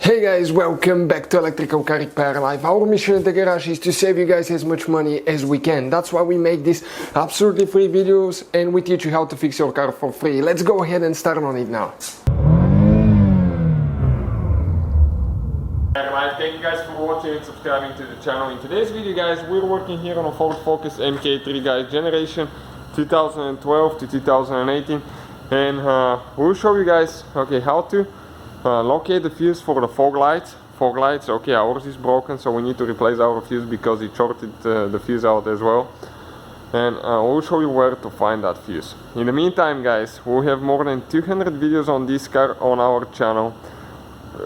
Hey guys, welcome back to Electrical Car Repair Live. Our mission in the garage is to save you guys as much money as we can. That's why we make these absolutely free videos and we teach you how to fix your car for free. Let's go ahead and start on it now. Thank you guys for watching and subscribing to the channel. In today's video guys, we're working here on a Ford Focus MK3 guys, generation 2012 to 2018, and we'll show you guys how to locate the fuse for the fog lights. Okay, ours is broken, so we need to replace our fuse because it shorted the fuse out as well. And we'll show you where to find that fuse. In the meantime guys, we have more than 200 videos on this car on our channel.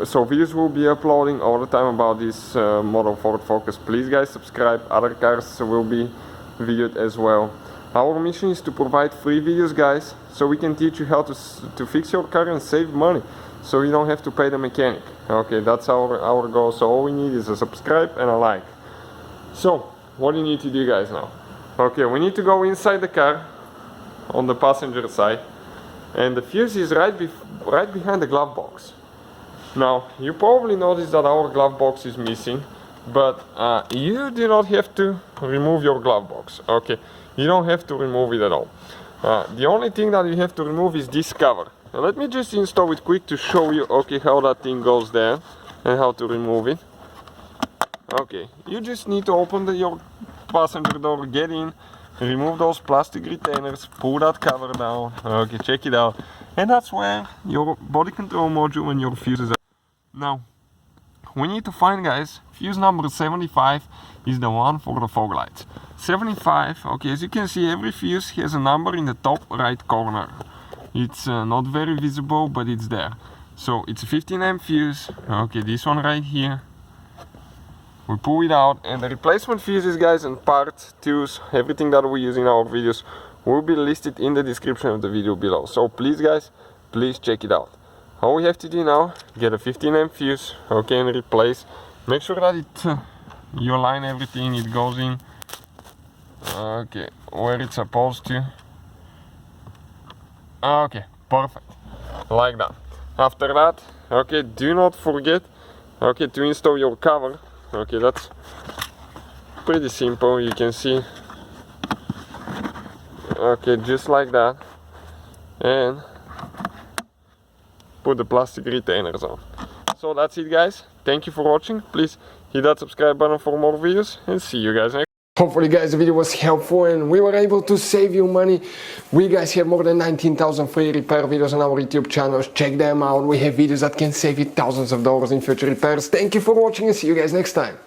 So videos will be uploading all the time about this model Ford Focus. Please guys subscribe, other cars will be viewed as well. Our mission is to provide free videos guys, so we can teach you how to fix your car and save money, so you don't have to pay the mechanic. Okay, that's our goal. So all we need is a subscribe and a like. So what do you need to do guys now? Okay, we need to go inside the car on the passenger side, and the fuse is right behind the glove box. Now you probably noticed that our glove box is missing, but you do not have to remove your glove box. Okay, you don't have to remove it at all. The only thing that you have to remove is this cover. Now let me just install it quick to show you how that thing goes there and how to remove it. Okay, you just need to open your passenger door, get in, remove those plastic retainers, pull that cover down. Okay, check it out, and that's where your body control module and your fuses are. Now we need to find guys, fuse number 75 is the one for the fog lights. 75, okay, as you can see, every fuse has a number in the top right corner. It's not very visible, but it's there. So it's a 15 amp fuse. Okay, this one right here. We pull it out, and the replacement fuses guys and parts, tools, everything that we use in our videos will be listed in the description of the video below. So please guys, please check it out. All we have to do now, get a 15 amp fuse, okay, and replace. Make sure that you align everything, it goes in, okay, where it's supposed to. Okay, perfect, like that. After that, okay, do not forget, okay, to install your cover. Okay, that's pretty simple, you can see. Okay, just like that, and put the plastic retainers on. So that's it guys, thank you for watching. Please hit that subscribe button for more videos, and see you guys next. Hopefully guys the video was helpful and we were able to save you money. We guys have more than 19,000 free repair videos on our YouTube channels. Check them out. We have videos that can save you thousands of dollars in future repairs. Thank you for watching and see you guys next time.